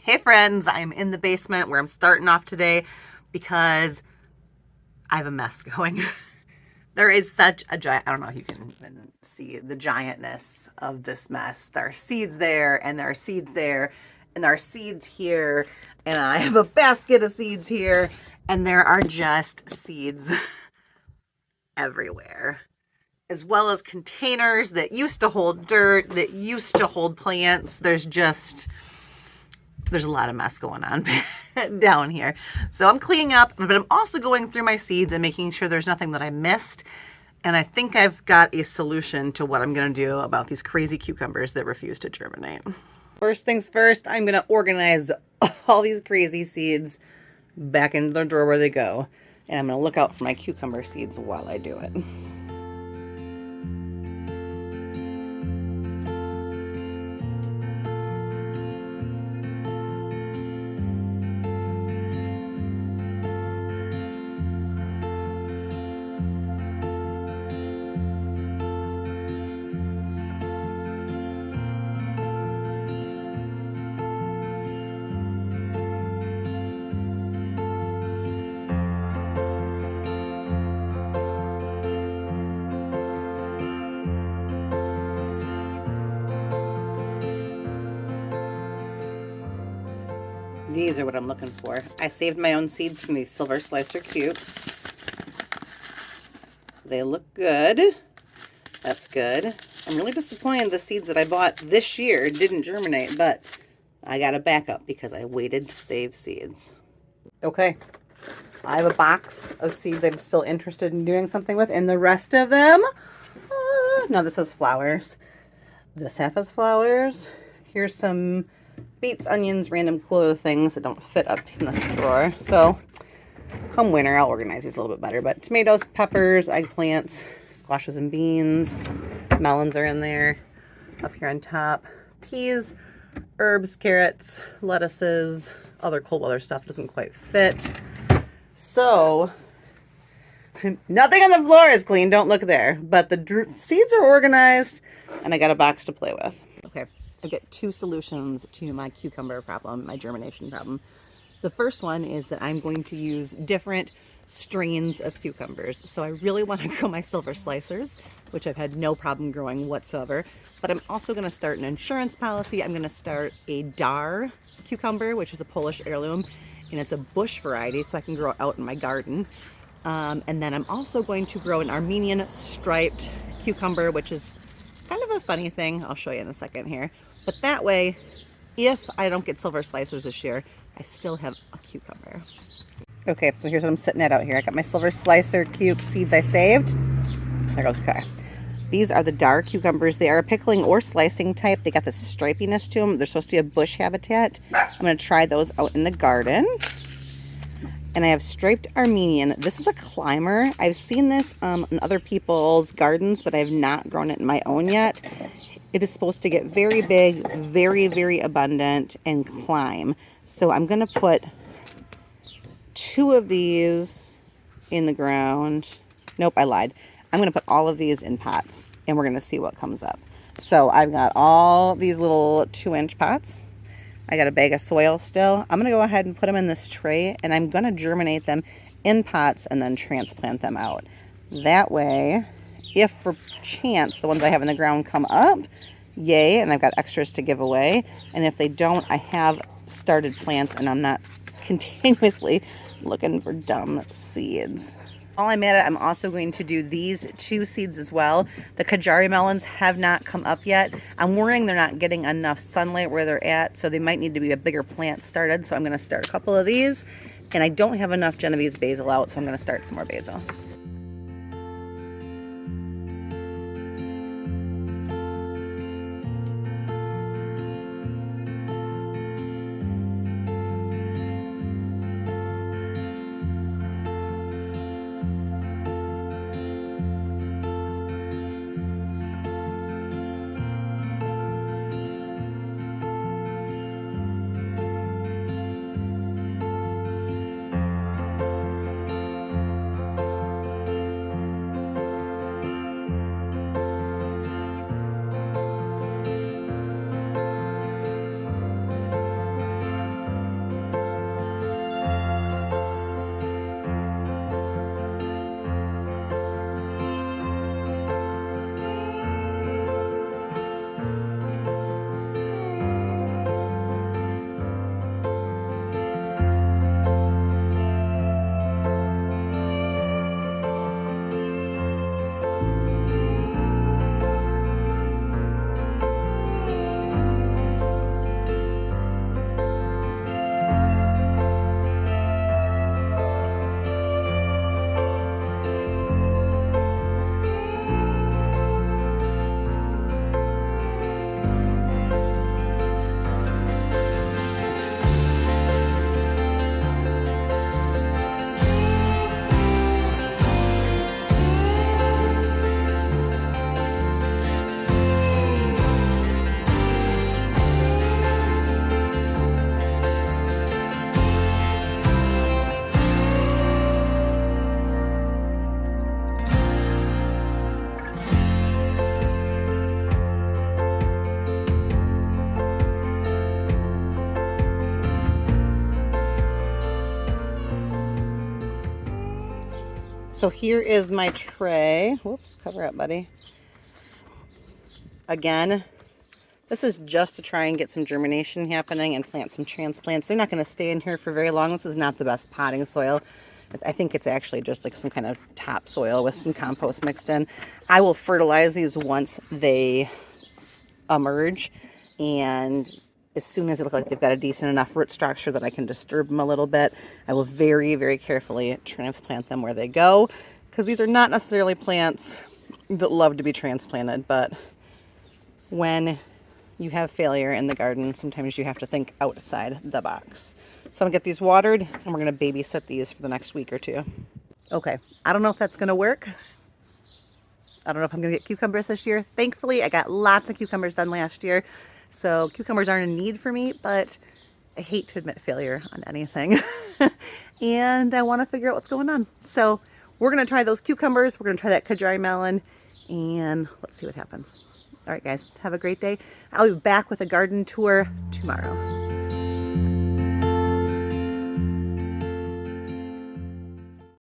Hey friends, I'm in the basement where I'm starting off today because I have a mess going. There is such a giant, I don't know if you can even see the giantness of this mess. There are seeds there, and there are seeds there, and there are seeds here, and I have a basket of seeds here, and there are just seeds everywhere, as well as containers that used to hold dirt, that used to hold plants. There's a lot of mess going on down here. So I'm cleaning up, but I'm also going through my seeds and making sure there's nothing that I missed. And I think I've got a solution to what I'm going to do about these crazy cucumbers that refuse to germinate. First things first, I'm going to organize all these crazy seeds back into the drawer where they go. And I'm going to look out for my cucumber seeds while I do it. These are what I'm looking for. I saved my own seeds from these silver slicer cubes. They look good. That's good. I'm really disappointed the seeds that I bought this year didn't germinate, but I got a backup because I waited to save seeds. Okay, I have a box of seeds I'm still interested in doing something with, and the rest of them, no, this has flowers. This half has flowers. Here's some beets, onions, random cool other things that don't fit up in this drawer. So come winter, I'll organize these a little bit better. But tomatoes, peppers, eggplants, squashes and beans, melons are in there. Up here on top, peas, herbs, carrots, lettuces, other cold weather stuff doesn't quite fit. So nothing on the floor is clean. Don't look there. But the seeds are organized, and I got a box to play with. Okay, I've got two solutions to my cucumber problem, my germination problem. The first one is that I'm going to use different strains of cucumbers. So I really want to grow my silver slicers, which I've had no problem growing whatsoever. But I'm also going to start an insurance policy. I'm going to start a Dar cucumber, which is a Polish heirloom, and it's a bush variety, so I can grow it out in my garden. And then I'm also going to grow an Armenian striped cucumber, which is kind of a funny thing. I'll show you in a second here. But that way, if I don't get silver slicers this year, I still have a cucumber. Okay, so here's what I'm sitting at out here. I got my silver slicer cube seeds I saved. There goes, okay. These are the Dar cucumbers. They are a pickling or slicing type. They got this stripiness to them. They're supposed to be a bush habitat. I'm going to try those out in the garden. And I have striped Armenian. This is a climber. I've seen this in other people's gardens, but I have not grown it in my own yet. It is supposed to get very big, very, very abundant, and climb. So I'm going to put 2 of these in the ground. Nope, I lied. I'm going to put all of these in pots, and we're going to see what comes up. So I've got all these little 2-inch pots. I got a bag of soil still. I'm going to go ahead and put them in this tray, and I'm going to germinate them in pots and then transplant them out. That way, if for chance the ones I have in the ground come up, yay, and I've got extras to give away. And if they don't, I have started plants, and I'm not continuously looking for dumb seeds. While I'm at it, I'm also going to do these 2 seeds as well. The Kajari melons have not come up yet. I'm worrying they're not getting enough sunlight where they're at, so they might need to be a bigger plant started. So I'm going to start a couple of these. And I don't have enough Genovese basil out, so I'm going to start some more basil. So here is my tray. Whoops, cover up, buddy. Again, this is just to try and get some germination happening and plant some transplants. They're not going to stay in here for very long. This is not the best potting soil. I think it's actually just like some kind of topsoil with some compost mixed in. I will fertilize these once they emerge, and as soon as they look like they've got a decent enough root structure that I can disturb them a little bit, I will very, very carefully transplant them where they go, because these are not necessarily plants that love to be transplanted, but when you have failure in the garden, sometimes you have to think outside the box. So I'm gonna get these watered, and we're gonna babysit these for the next week or two. Okay, I don't know if that's gonna work. I don't know if I'm gonna get cucumbers this year. Thankfully, I got lots of cucumbers done last year, so cucumbers aren't a need for me, but I hate to admit failure on anything. And I wanna figure out what's going on. So we're gonna try those cucumbers, we're gonna try that Kajari melon, and let's see what happens. All right, guys, have a great day. I'll be back with a garden tour tomorrow.